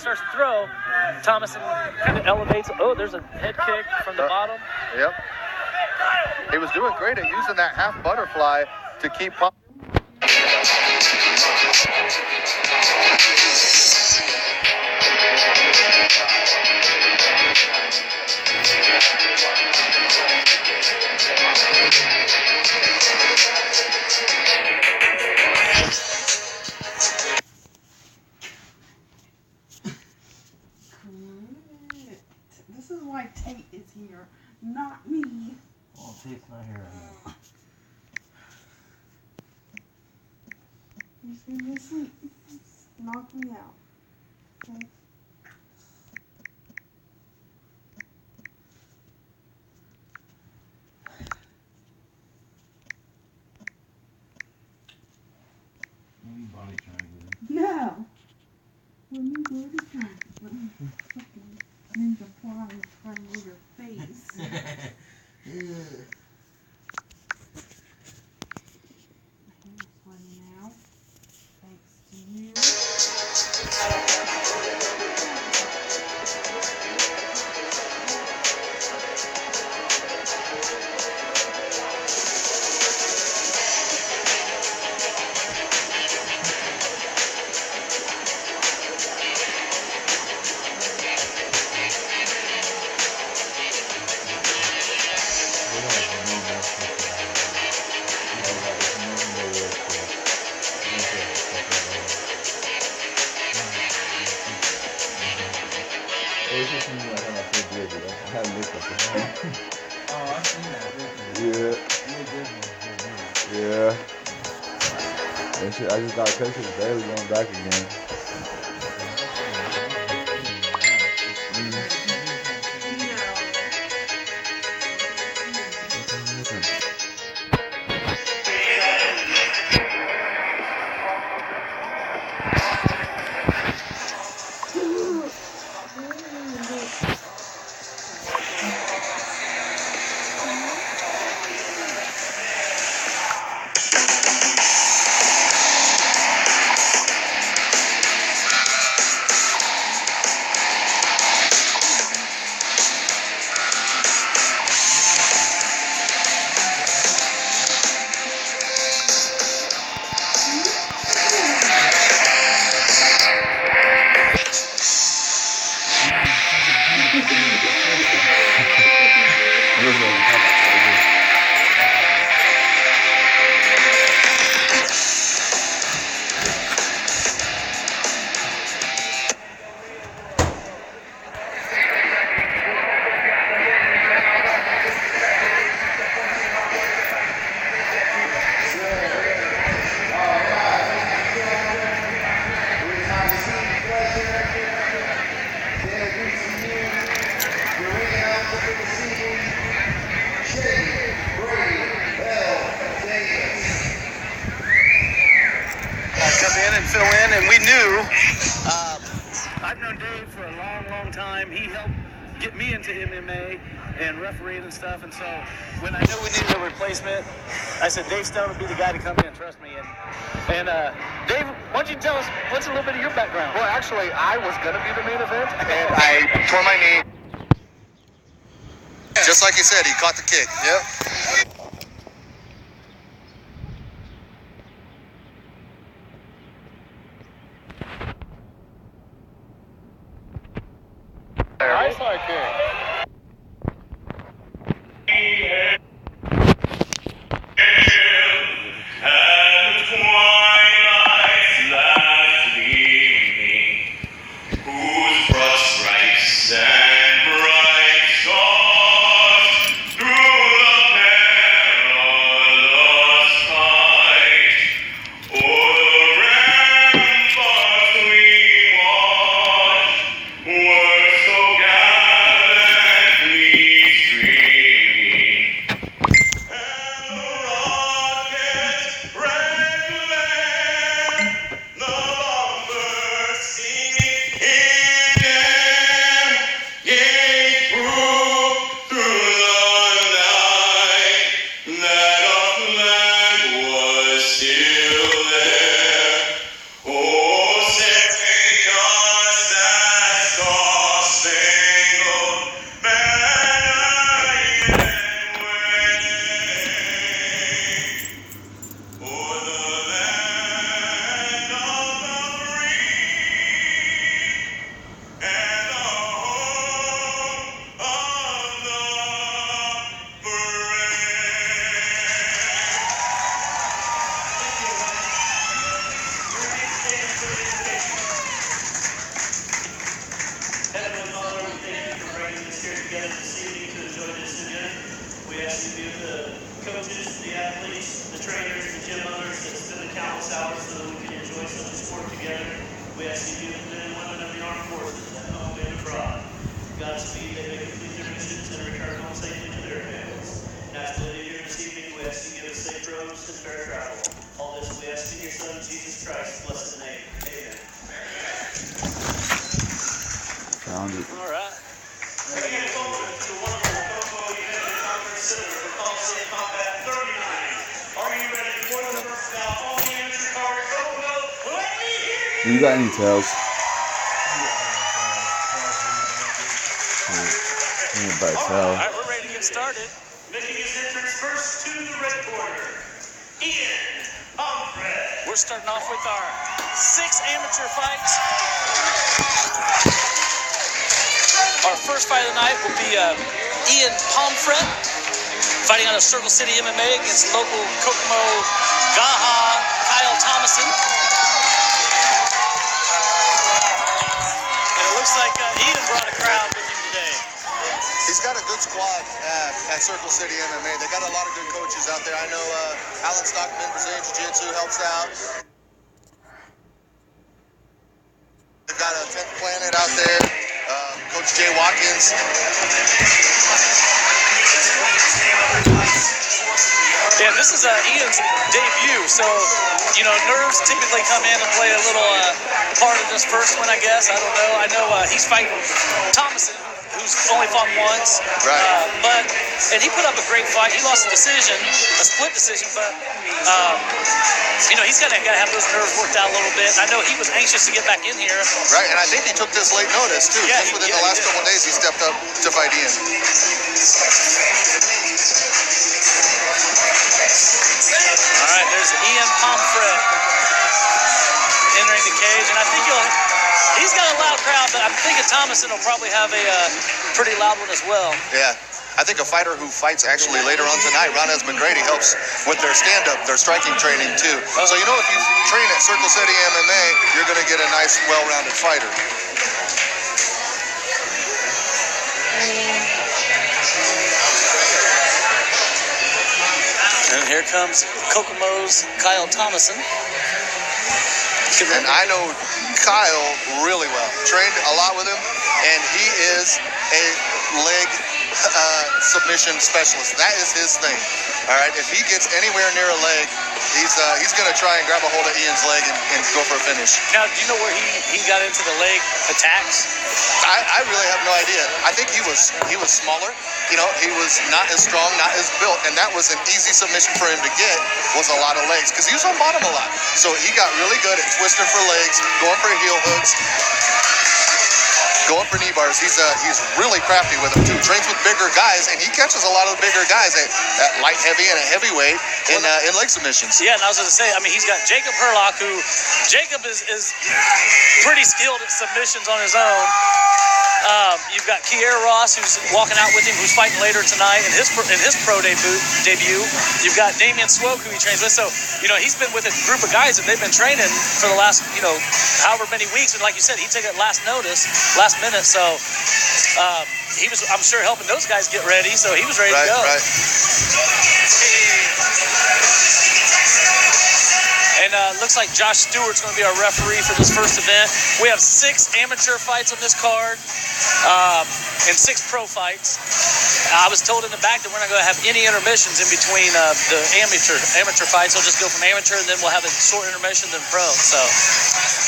starts to throw, Thomison kind of elevates. Oh, there's a head kick from the bottom. Yep. He was doing great at using that half butterfly to keep pop. This is why Tate is here, not me. Oh, Tate's not here right He's gonna be asleep. Knock me out. Okay. now. Body triangle. No. When you go to try, let me fucking ninja fly and triangle your face. Now, thanks to you. It's just me like how I feel good, but I had a look at it. Oh, I've seen that. Yeah. And shit, I just got pictures barely going back again. Fill in, and we knew. I've known Dave for a long time. He helped get me into MMA and refereeing and stuff. And so when I knew we needed a replacement, I said Dave Stone would be the guy to come in. Trust me. And Dave, why don't you tell us what's a little bit of your background? Well, actually, I was gonna be the main event, and I tore my knee. Just like he said, he caught the kick. Yep. I saw a kick. And bright stars through the trainers, the gym owners that spend the countless hours so that we can enjoy such a sport together. We ask you, the men and women of the armed forces at home and abroad, Godspeed, they may complete their missions and return home safely to their families. And as we leave here this evening, we ask you give us safe roads and fair travel. All this we ask in your Son, Jesus Christ's blessed name. Amen. Found it. All right. Bringing it forward to the wonderful Coco Unity Conference Center for Thomison Combat 39. Are you ready for the first bout on the amateur card? Coco, let me hear You got any tails? All right, we're ready to get started. Making his entrance first to the red corner, Ian Humphrey. We're starting off with our 6 amateur fights. Our first fight of the night will be Ian Humphrey fighting out of Circle City MMA against local Kokomo Gaha Kyle Thomison. And it looks like Ian brought a crowd with him today. He's got a good squad at Circle City MMA. They got a lot of good coaches out there. I know Alan Stockman, Brazilian Jiu-Jitsu, helps out. They've got a 10th Planet out there. Coach Jay Watkins. Yeah, this is Ian's debut, so, you know, nerves typically come in and play a little part of this first one, I guess. I don't know. I know he's fighting Thomison, who's only fought once. Right. And he put up a great fight. He lost a decision, a split decision, but, you know, he's got to have those nerves worked out a little bit. I know he was anxious to get back in here. Right, and I think he took this late notice, too. Yeah, just within the last couple of days, he stepped up to fight Ian. All right, there's Ian Humphrey entering the cage, and I think he's got a loud crowd, but I'm thinking Thomison will probably have a pretty loud one as well. Yeah. I think a fighter who fights actually later on tonight, Ronez McGrady, helps with their stand-up, their striking training, too. So, you know, if you train at Circle City MMA, you're going to get a nice, well-rounded fighter. And here comes Kokomo's Kyle Thomison. And I know Kyle really well. Trained a lot with him, and he is a leg submission specialist. That is his thing. All right, if he gets anywhere near a leg, he's going to try and grab a hold of Ian's leg and go for a finish. Now, do you know where he got into the leg attacks? I really have no idea. I think he was smaller. You know, he was not as strong, not as built, and that was an easy submission for him to get, was a lot of legs, because he was on bottom a lot. So he got really good at twisting for legs, going for heel hooks, going for knee bars. He's really crafty with them, too. Trains with bigger guys, and he catches a lot of the bigger guys at light heavy and at heavyweight in leg submissions. Yeah, and I was going to say, I mean, he's got Jacob Herlock, who Jacob is pretty skilled at submissions on his own. You've got Kier Ross, who's walking out with him, who's fighting later tonight in his pro debut. You've got Damian Swoke, who he trains with. So, you know, he's been with a group of guys that they've been training for the last, you know, however many weeks. And like you said, he took it last minute. So he was, I'm sure, helping those guys get ready. So he was ready to go. Right. And looks like Josh Stewart's going to be our referee for this first event. We have 6 amateur fights on this card and 6 pro fights. I was told in the back that we're not going to have any intermissions in between the amateur fights. They'll just go from amateur, and then we'll have a short intermission, then pro. So,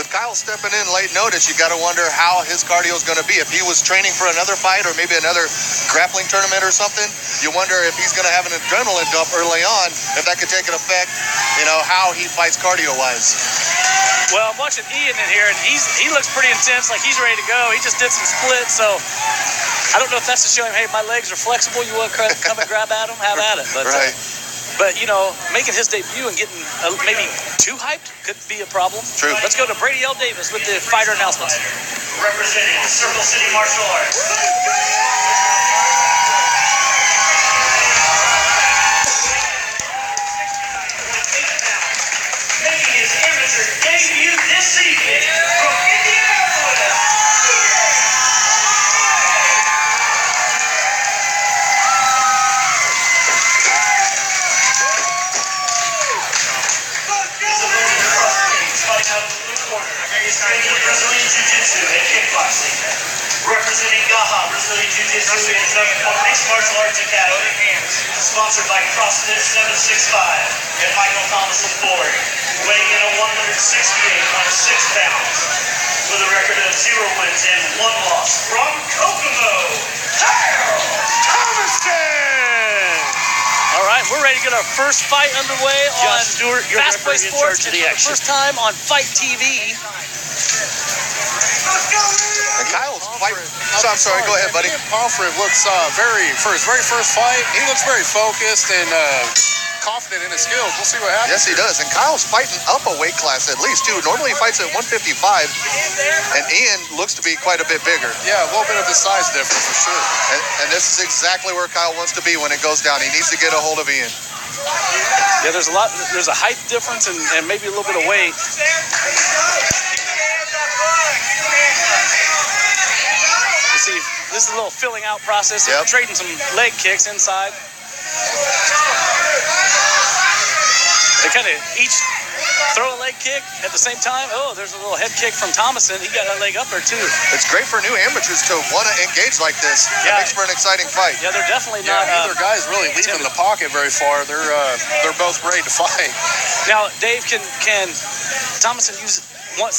with Kyle stepping in late notice, you got to wonder how his cardio is going to be. If he was training for another fight or maybe another grappling tournament or something, you wonder if he's going to have an adrenaline dump early on, if that could take an effect, you know, how he fights cardio-wise. Well, I'm watching Ian in here, and he looks pretty intense, like he's ready to go. He just did some splits, so I don't know if that's to show him, hey, my legs are flexible. You want to come and grab at them? Have at it. But, right. But, you know, making his debut and getting maybe too hyped could be a problem. True. Let's go to Brady L. Davis with the fighter announcements. Representing Circle City Martial Arts. Making his amateur debut this evening from Indianapolis. Brazilian Jiu-Jitsu and kickboxing. Representing Gaha Brazilian Jiu-Jitsu and Mixed Martial Arts Academy. Sponsored by CrossFit 765 and Michael Thomison Ford. Weighing in at 168.6 pounds. With a record of 0 wins and 1 loss. From Kokomo, Thomison! All right, we're ready to get our first fight underway on Stewart, your Fast Play referee in Sports. charge of the For action. first time on Fight TV. And Kyle's fight. I'm sorry, go ahead, buddy. Pomfret looks for his very first fight, he looks very focused and confident in his skills. We'll see what happens. Yes, he does. And Kyle's fighting up a weight class at least, too. Normally he fights at 155, and Ian looks to be quite a bit bigger. Yeah, a little bit of the size difference for sure. And this is exactly where Kyle wants to be when it goes down. He needs to get a hold of Ian. Yeah, there's a height difference and maybe a little bit of weight. You see, this is a little filling out process. Yep. Trading some leg kicks inside. They kind of each throw a leg kick at the same time. Oh, there's a little head kick from Thomison. He got that leg up there too. It's great for new amateurs to want to engage like this. Yeah. It makes for an exciting fight. Yeah, they're definitely Yeah, not. neither guy's really leaving the pocket very far. They're both ready to fight. Now, Dave, can Thomison use want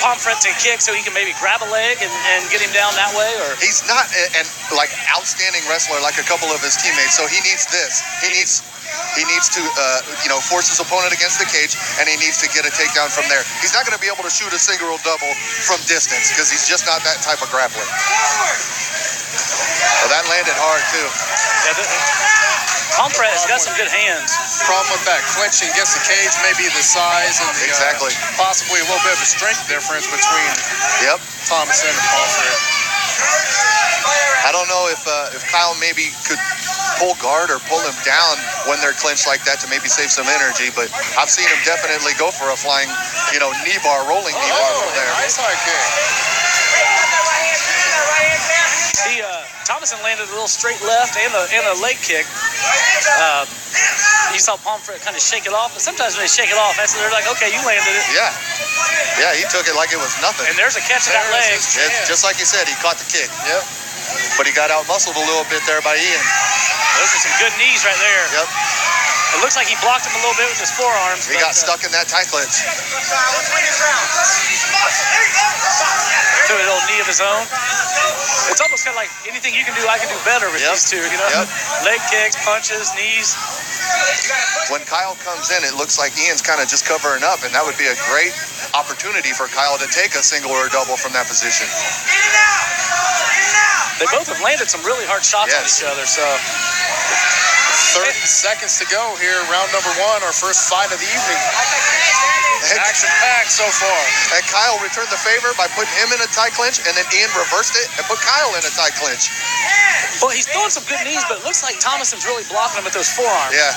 Pomfret to kick so he can maybe grab a leg and get him down that way? Or He's not an like outstanding wrestler like a couple of his teammates, so he needs this. He needs to force his opponent against the cage, and he needs to get a takedown from there. He's not going to be able to shoot a single or double from distance because he's just not that type of grappler. Well, that landed hard too. Pomfret has got some good hands. Problem with that clinching against the cage, maybe the size and the Exactly. possibly a little bit of a strength difference between Thomison and Pomfret. I don't know if Kyle maybe could pull guard or pull him down when they're clinched like that to maybe save some energy, but I've seen him definitely go for a flying, knee bar, rolling knee bar over there. Nice high kick. Thomison landed a little straight left and a leg kick. You saw Pomfret kind of shake it off, but sometimes when they shake it off, they're like, okay, you landed it. Yeah, he took it like it was nothing. And there's a catch of that leg. Just like he said, he caught the kick. Yep. But he got out-muscled a little bit there by Ian. Those are some good knees right there. Yep. It looks like he blocked him a little bit with his forearms. He got stuck in that tie clinch. Threw a little knee of his own. It's almost kind of like anything you can do, I can do better with these two, Yep. Leg kicks, punches, knees. When Kyle comes in, it looks like Ian's kind of just covering up, and that would be a great opportunity for Kyle to take a single or a double from that position. They both have landed some really hard shots on each other, so 30 seconds to go here, round number 1, our first fight of the evening. Action-packed so far. And Kyle returned the favor by putting him in a tie clinch, and then Ian reversed it and put Kyle in a tie clinch. well, he's throwing some good knees, but it looks like Thomason's really blocking him with those forearms. Yeah.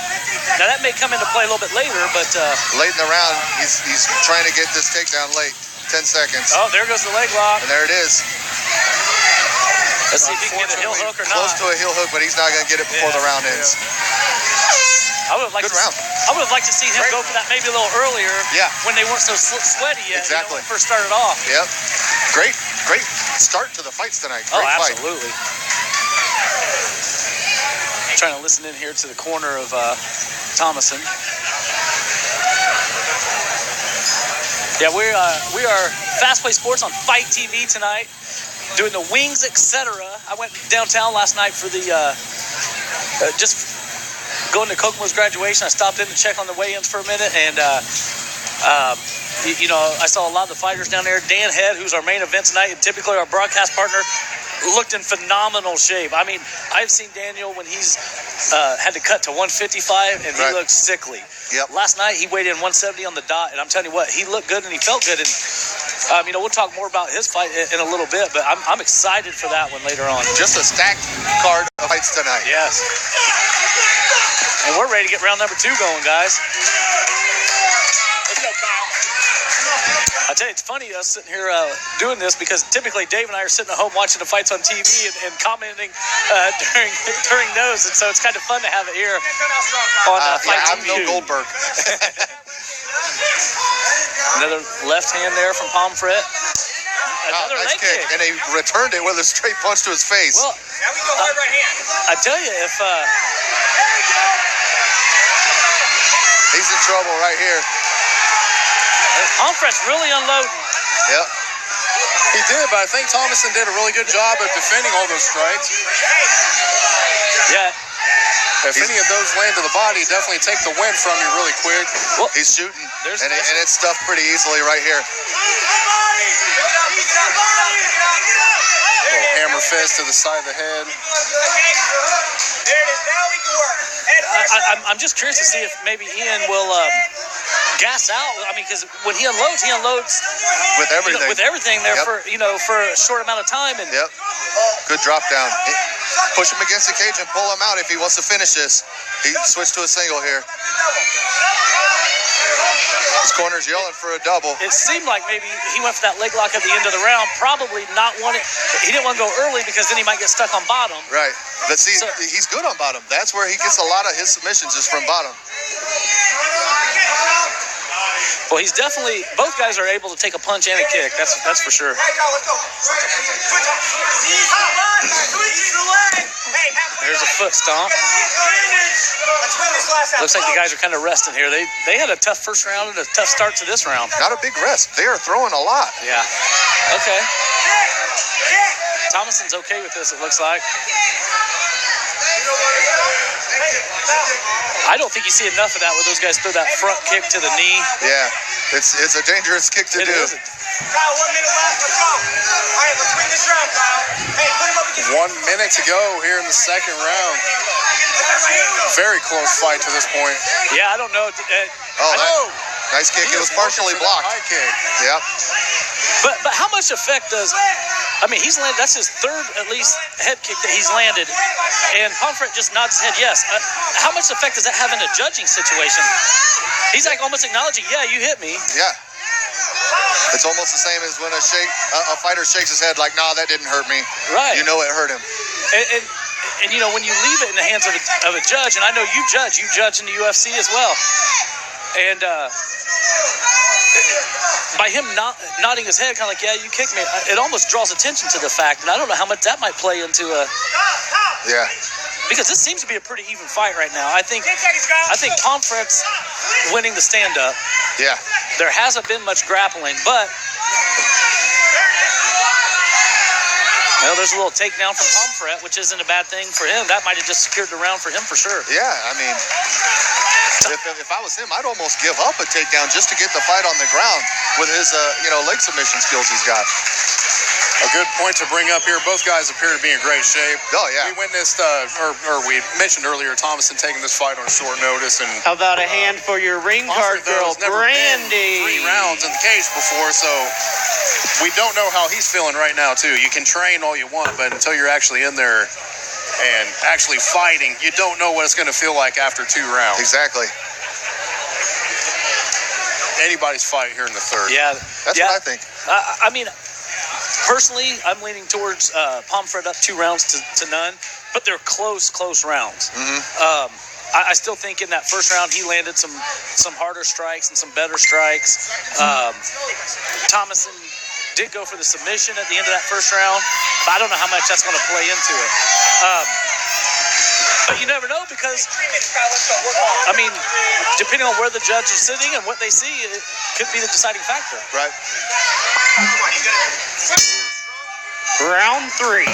Now that may come into play a little bit later, but Late in the round, he's trying to get this takedown late. 10 seconds. oh, there goes the leg lock. And there it is. Let's see if he can get a heel hook or Close not. to a heel hook, but he's not going to get it before the round ends. I would have liked Good round. I would have liked to see him go for that maybe a little earlier. Yeah. When they weren't so sweaty yet. Exactly. When it first started off. Yep. Great start to the fights tonight. Great fight. Absolutely. Trying to listen in here to the corner of Thomison. Yeah, we are Fast Play Sports on Fight TV tonight, doing the Wings, etc. I went downtown last night for the just going to Kokomo's graduation. I stopped in to check on the weigh-ins for a minute, and I saw a lot of the fighters down there. Dan Head, who's our main event tonight, and typically our broadcast partner, looked in phenomenal shape. I mean, I've seen Daniel when he's had to cut to 155, and he looked sickly. Yep. Last night, he weighed in 170 on the dot, and I'm telling you what, he looked good and he felt good. And, we'll talk more about his fight in a little bit, but I'm excited for that one later on. Just a stacked card of fights tonight. Yes. And we're ready to get round number 2 going, guys. Let's go, Kyle. I tell you, it's funny us sitting here doing this because typically Dave and I are sitting at home watching the fights on TV and commenting during those, and so it's kind of fun to have it here on Fight I'm TV. no Goldberg. Another left hand there from Pomfret. Another nice leg kick. And he returned it with a straight punch to his face. Well, Now we go hard right hand. I tell you, if He's in trouble right here. Pomfret's really unloading. Yep. He did, but I think Thomison did a really good job of defending all those strikes. Yeah. If any of those land to the body, definitely take the win from you really quick. Well, He's shooting, There's and, a nice and it's stuffed pretty easily right here. Little hammer fist to the side of the head. There it is. Now we can work. Head first. I'm just curious to see if maybe Ian will gas out. I mean, because when he unloads With everything. with everything there Yep. for a short amount of time. And Yep. Good drop down. Push him against the cage and pull him out if he wants to finish this. He switched to a single here. His corner's yelling for a double. it seemed like maybe he went for that leg lock at the end of the round, probably not wanting. He didn't want to go early because then he might get stuck on bottom. Right. But see, So- he's good on bottom. That's where he gets a lot of his submissions is from bottom. Well, he's definitely, both guys are able to take a punch and a kick. That's for sure. Right, go, let's go. Seize the leg. Hey, halfway There's a up. foot stomp. Let's win this last out. Looks like the guys are kind of resting here. They had a tough first round and a tough start to this round. Not a big rest. They are throwing a lot. Yeah. Okay. Thomason's okay with this, it looks like. I don't think you see enough of that where those guys throw that front kick to the knee. Yeah. It's a dangerous kick to It do. is. Kyle, 1 minute left. Let's go. All right, let's win this round, Kyle. Hey, put him up against 1 minute to go here in the second round. Very close fight to this point. Yeah, I don't know. Nice kick. He It was is partially looking for that blocked. high kick. Yeah. But how much effect does? I mean, he's landed. That's his third, at least, head kick that he's landed, and Pomfret just nods his head yes. How much effect does that have in a judging situation? He's like almost acknowledging, yeah, you hit me. Yeah. It's almost the same as when a fighter shakes his head like, nah, that didn't hurt me. Right. You know it hurt him. And you know, when you leave it in the hands of a judge, and I know you judge in the UFC as well, and by him nodding his head, kind of like, yeah, you kicked me, it almost draws attention to the fact, and I don't know how much that might play into Yeah. because this seems to be a pretty even fight right now. I think 10 seconds, Kyle. Pomfret's winning the stand-up. Yeah. There hasn't been much grappling, but well, there's a little takedown from Pomfret, which isn't a bad thing for him. That might have just secured the round for him for sure. Yeah, I mean, if I was him, I'd almost give up a takedown just to get the fight on the ground with his, leg submission skills he's got. A good point to bring up here. Both guys appear to be in great shape. Oh, yeah. We witnessed, or we mentioned earlier, Thomison taking this fight on short notice. And How about a hand for your ring card Pomfret, though, girl, has never been Brandy? 3 rounds in the cage before, so we don't know how he's feeling right now, too. You can train all you want, but until you're actually in there and actually fighting, you don't know what it's going to feel like after 2 rounds. Exactly. Anybody's fight here in the third. Yeah, That's what I think. I mean, personally, I'm leaning towards Pomfret up 2 rounds to none, but they're close rounds. Mm-hmm. I still think in that first round he landed some harder strikes and some better strikes. Thomison did go for the submission at the end of that first round, but I don't know how much that's going to play into it. But you never know because, I mean, depending on where the judge is sitting and what they see, it could be the deciding factor. Right. Round 3.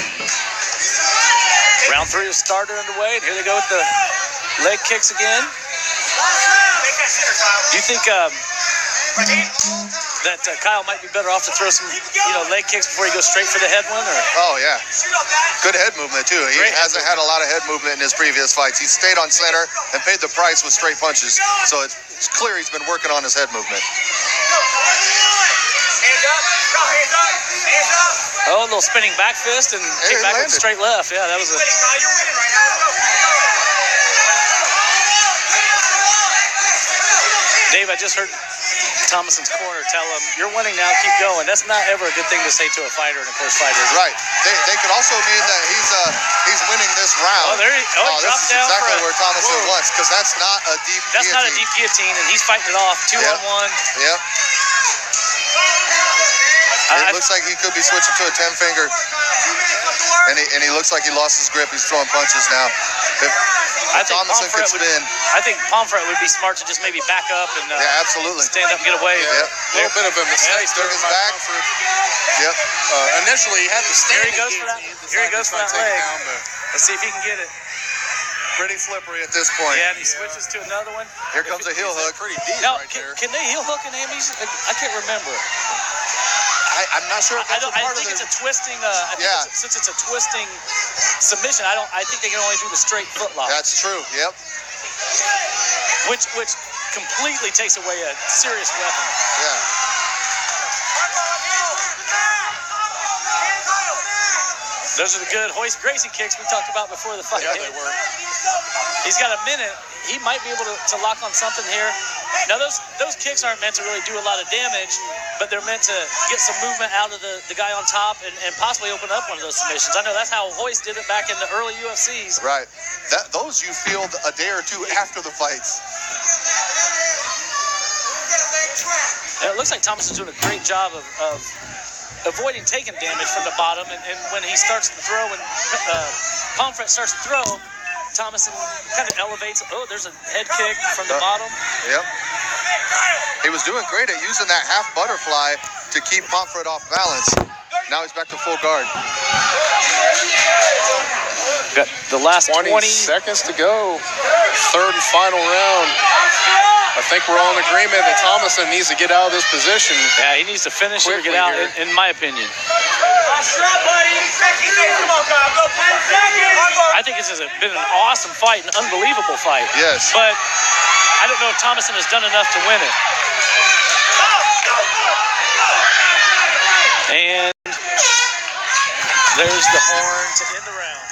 Round 3 is started underway, and here they go with the leg kicks again. Do you think that Kyle might be better off to throw some, leg kicks before he goes straight for the head one? Or? Oh, yeah. Good head movement, too. He hasn't had a lot of head movement in his previous fights. He's stayed on center and paid the price with straight punches. So it's clear he's been working on his head movement. Hands up. Go, hands up. Hands up. Oh, a little spinning back fist and kick it back with landed. straight left. Yeah, that was a... You're winning right now. Let's go. Dave, I just heard Thomason's corner tell him, you're winning now, keep going. That's not ever a good thing to say to a fighter in a close fight, is it? Right. They could also mean that he's winning this round. Oh, he this dropped is down exactly for where Thomison wants, because that's not a deep That's guillotine. not a deep guillotine, and he's fighting it off 2-on-1. Yep. It looks like he could be switching to a 10-finger. And he looks like he lost his grip. He's throwing punches now. If Thomison could spin. I think Pomfret would be smart to just maybe back up and yeah, absolutely. stand up and get away. Yep. A little bit of a mistake. Took his back. Yep. Initially, he had the standing. Here he goes for that. Here he goes for that leg. Let's see if he can get it. Pretty slippery at this point. Yeah, and he switches to another one. Here comes a heel hook. Pretty deep Now, right there. can they heel hook in Amy's? I can't remember. I'm not sure if that's a I part of think their... it's a twisting. I think Yeah. since it's a twisting submission, I think they can only do the straight foot lock. That's true. Yep. Which completely takes away a serious weapon. Yeah. Those are the good Hoist Gracie kicks we talked about before the fight. Yeah, they were. He's got a minute. He might be able to lock on something here. Now, those kicks aren't meant to really do a lot of damage, but they're meant to get some movement out of the guy on top and possibly open up one of those submissions. I know that's how Hoist did it back in the early UFCs. Right. Those you feel a day or two after the fights. And it looks like Thomason's doing a great job of avoiding taking damage from the bottom. And when he starts to throw and Pomfret starts to throw, Thomison kind of elevates. Oh, there's a head kick from the bottom. Yep. He was doing great at using that half butterfly to keep Pomfret off balance. Now he's back to full guard. Got the last 20 seconds to go. Third and final round. I think we're all in agreement that Thomison needs to get out of this position. Yeah, he needs to finish it or get out, in my opinion. I think this has been an awesome fight, an unbelievable fight. Yes. But I don't know if Thomison has done enough to win it. And there's the horn to end the round.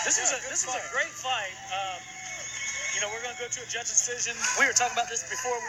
This is a great fight. We're going to go to a judge's decision. We were talking about this before.